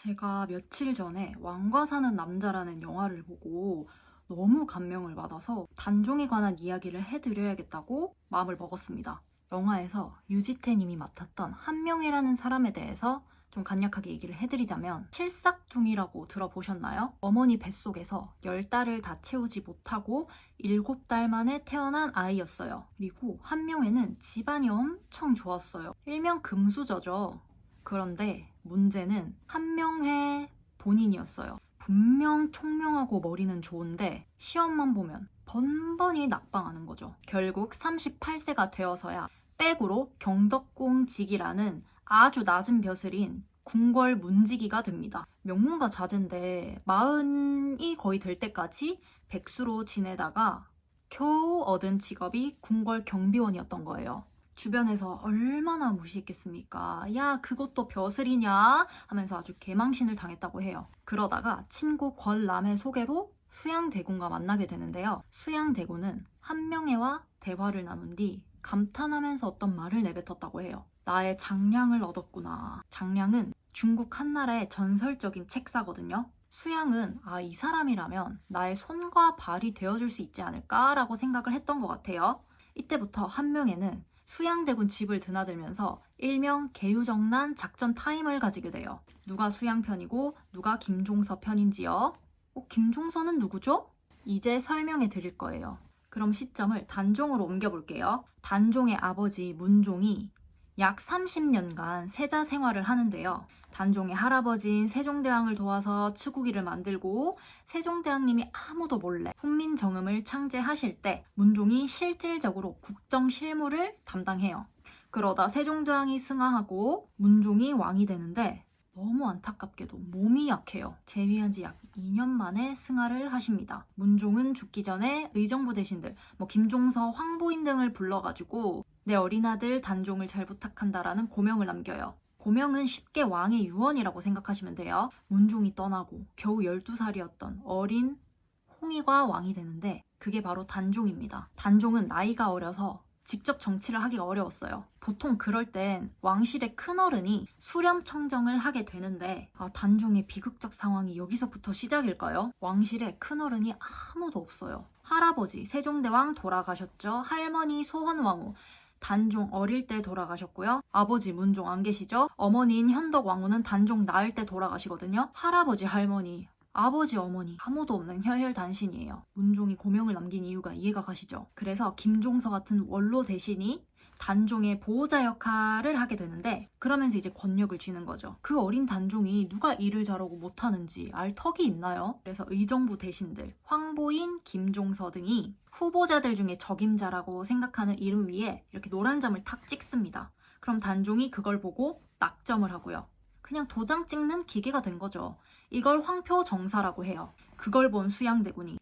제가 며칠 전에 왕과 사는 남자라는 영화를 보고 너무 감명을 받아서 단종에 관한 이야기를 해드려야겠다고 마음을 먹었습니다. 영화에서 유지태 님이 맡았던 한명회라는 사람에 대해서 좀 간략하게 얘기를 해드리자면, 칠삭둥이라고 들어보셨나요? 어머니 뱃속에서 10달을 다 채우지 못하고 7달 만에 태어난 아이였어요. 그리고 한명회는 집안이 엄청 좋았어요. 일명 금수저죠. 그런데 문제는 한명회 본인이었어요. 분명 총명하고 머리는 좋은데 시험만 보면 번번이 낙방하는 거죠. 결국 38세가 되어서야 백으로 경덕궁직이라는 아주 낮은 벼슬인 궁궐 문지기가 됩니다. 명문가 자제인데 40이 거의 될 때까지 백수로 지내다가 겨우 얻은 직업이 궁궐 경비원이었던 거예요. 주변에서 얼마나 무시했겠습니까? 야, 그것도 벼슬이냐? 하면서 아주 개망신을 당했다고 해요. 그러다가 친구 권람의 소개로 수양대군과 만나게 되는데요. 수양대군은 한명회와 대화를 나눈 뒤 감탄하면서 어떤 말을 내뱉었다고 해요. 나의 장량을 얻었구나. 장량은 중국 한나라의 전설적인 책사거든요. 수양은 이 사람이라면 나의 손과 발이 되어줄 수 있지 않을까라고 생각을 했던 것 같아요. 이때부터 한명회는 수양대군 집을 드나들면서 일명 개유정난 작전 타임을 가지게 돼요. 누가 수양 편이고 누가 김종서 편인지요? 김종서는 누구죠? 이제 설명해 드릴 거예요. 그럼 시점을 단종으로 옮겨볼게요. 단종의 아버지 문종이 약 30년간 세자 생활을 하는데요. 단종의 할아버지인 세종대왕을 도와서 치국이를 만들고 세종대왕님이 아무도 몰래 훈민정음을 창제하실 때 문종이 실질적으로 국정실무를 담당해요. 그러다 세종대왕이 승하하고 문종이 왕이 되는데 너무 안타깝게도 몸이 약해요. 재위한 지 약 2년 만에 승하를 하십니다. 문종은 죽기 전에 의정부 대신들, 김종서, 황보인 등을 불러가지고 내 어린 아들 단종을 잘 부탁한다라는 고명을 남겨요. 고명은 쉽게 왕의 유언이라고 생각하시면 돼요. 문종이 떠나고 겨우 12살이었던 어린 홍의가 왕이 되는데 그게 바로 단종입니다. 단종은 나이가 어려서 직접 정치를 하기가 어려웠어요. 보통 그럴 땐 왕실의 큰어른이 수렴청정을 하게 되는데 단종의 비극적 상황이 여기서부터 시작일까요? 왕실에 큰어른이 아무도 없어요. 할아버지 세종대왕 돌아가셨죠. 할머니 소헌왕후 단종 어릴 때 돌아가셨고요. 아버지 문종 안 계시죠? 어머니인 현덕왕후는 단종 낳을 때 돌아가시거든요. 할아버지 할머니 아버지, 어머니 아무도 없는 혈혈단신이에요. 문종이 고명을 남긴 이유가 이해가 가시죠? 그래서 김종서 같은 원로 대신이 단종의 보호자 역할을 하게 되는데 그러면서 이제 권력을 쥐는 거죠. 그 어린 단종이 누가 일을 잘하고 못하는지 알 턱이 있나요? 그래서 의정부 대신들, 황보인, 김종서 등이 후보자들 중에 적임자라고 생각하는 이름 위에 이렇게 노란 점을 탁 찍습니다. 그럼 단종이 그걸 보고 낙점을 하고요. 그냥 도장 찍는 기계가 된 거죠. 이걸 황표정사라고 해요. 그걸 본 수양대군이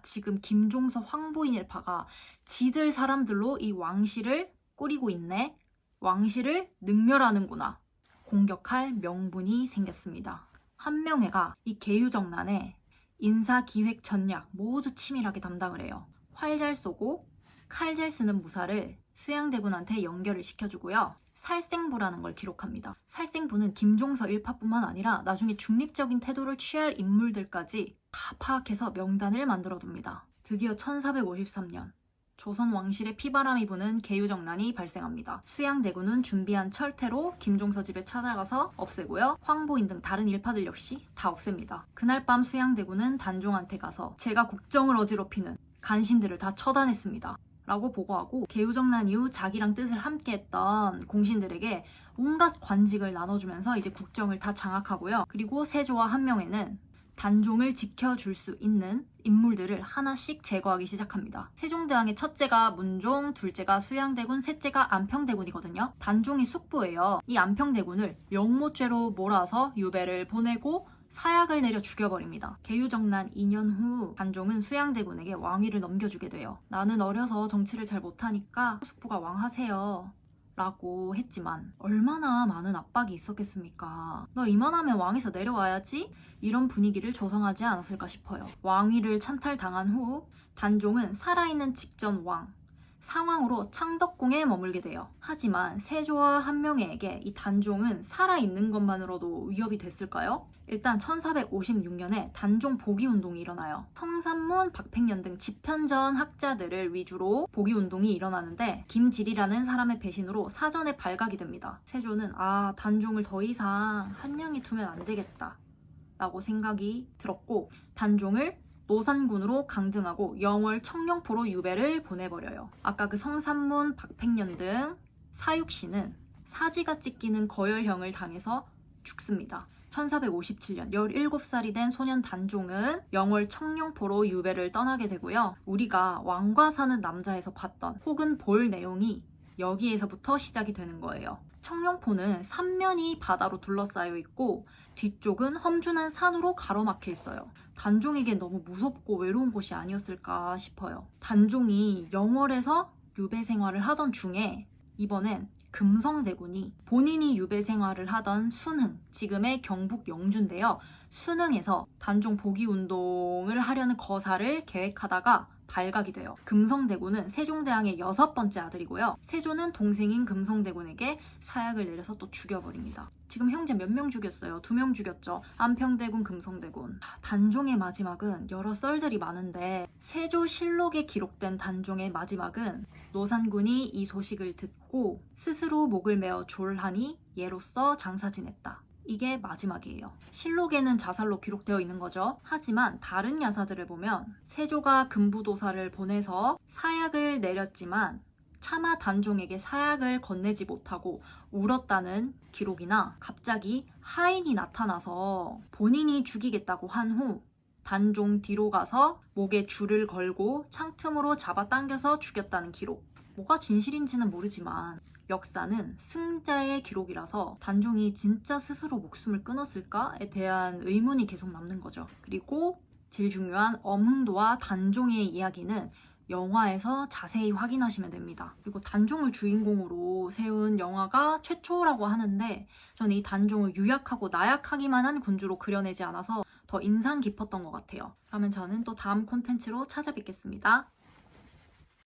지금 김종서 황보인 일파가 지들 사람들로 이 왕실을 꾸리고 있네. 왕실을 능멸하는구나. 공격할 명분이 생겼습니다. 한명회가 이 계유정난에 인사, 기획, 전략 모두 치밀하게 담당을 해요. 활 잘 쏘고 칼 잘 쓰는 무사를 수양대군한테 연결을 시켜주고요. 살생부라는 걸 기록합니다. 살생부는 김종서 일파뿐만 아니라 나중에 중립적인 태도를 취할 인물들까지 다 파악해서 명단을 만들어둡니다. 드디어 1453년 조선 왕실의 피바람이 부는 계유정난이 발생합니다. 수양대군은 준비한 철퇴로 김종서 집에 찾아가서 없애고요. 황보인 등 다른 일파들 역시 다 없앱니다. 그날 밤 수양대군은 단종한테 가서 제가 국정을 어지럽히는 간신들을 다 처단했습니다. 라고 보고하고 계유정난 이후 자기랑 뜻을 함께했던 공신들에게 온갖 관직을 나눠주면서 이제 국정을 다 장악하고요. 그리고 세조와 한명회는 단종을 지켜줄 수 있는 인물들을 하나씩 제거하기 시작합니다. 세종대왕의 첫째가 문종, 둘째가 수양대군, 셋째가 안평대군이거든요. 단종이 숙부예요. 이 안평대군을 명모죄로 몰아서 유배를 보내고 사약을 내려 죽여버립니다. 계유정난 2년 후 단종은 수양대군에게 왕위를 넘겨주게 돼요. 나는 어려서 정치를 잘 못하니까 숙부가 왕하세요 라고 했지만 얼마나 많은 압박이 있었겠습니까? 너 이만하면 왕에서 내려와야지? 이런 분위기를 조성하지 않았을까 싶어요. 왕위를 찬탈당한 후 단종은 살아있는 직전 왕, 상황으로 창덕궁에 머물게 돼요. 하지만 세조와 한명회에게 이 단종은 살아있는 것만으로도 위협이 됐을까요? 일단 1456년에 단종 복위운동이 일어나요. 성산문, 박팽년 등 집현전 학자들을 위주로 복위운동이 일어나는데 김질이라는 사람의 배신으로 사전에 발각이 됩니다. 세조는 단종을 더 이상 한양에 두면 안 되겠다 라고 생각이 들었고 단종을 노산군으로 강등하고 영월 청룡포로 유배를 보내버려요. 아까 그 성산문, 박팽년 등 사육씨는 사지가 찢기는 거열형을 당해서 죽습니다. 1457년 17살이 된 소년 단종은 영월 청룡포로 유배를 떠나게 되고요. 우리가 왕과 사는 남자에서 봤던 혹은 볼 내용이 여기에서부터 시작이 되는 거예요. 청룡포는 삼면이 바다로 둘러싸여 있고 뒤쪽은 험준한 산으로 가로막혀 있어요. 단종에겐 너무 무섭고 외로운 곳이 아니었을까 싶어요. 단종이 영월에서 유배 생활을 하던 중에 이번엔 금성대군이 본인이 유배 생활을 하던 순흥, 지금의 경북 영주인데요. 순흥에서 단종 복위운동을 하려는 거사를 계획하다가 발각이 돼요. 금성대군은 세종대왕의 6번째 아들이고요. 세조는 동생인 금성대군에게 사약을 내려서 또 죽여버립니다. 지금 형제 몇 명 죽였어요? 2명 죽였죠. 안평대군, 금성대군. 단종의 마지막은 여러 썰들이 많은데 세조실록에 기록된 단종의 마지막은 노산군이 이 소식을 듣고 스스로 목을 메어 졸하니 예로써 장사 지냈다. 이게 마지막이에요. 실록에는 자살로 기록되어 있는 거죠. 하지만 다른 야사들을 보면 세조가 금부도사를 보내서 사약을 내렸지만 차마 단종에게 사약을 건네지 못하고 울었다는 기록이나 갑자기 하인이 나타나서 본인이 죽이겠다고 한 후 단종 뒤로 가서 목에 줄을 걸고 창틈으로 잡아당겨서 죽였다는 기록. 뭐가 진실인지는 모르지만 역사는 승자의 기록이라서 단종이 진짜 스스로 목숨을 끊었을까에 대한 의문이 계속 남는 거죠. 그리고 제일 중요한 엄흥도와 단종의 이야기는 영화에서 자세히 확인하시면 됩니다. 그리고 단종을 주인공으로 세운 영화가 최초라고 하는데 저는 이 단종을 유약하고 나약하기만 한 군주로 그려내지 않아서 더 인상 깊었던 것 같아요. 그러면 저는 또 다음 콘텐츠로 찾아뵙겠습니다.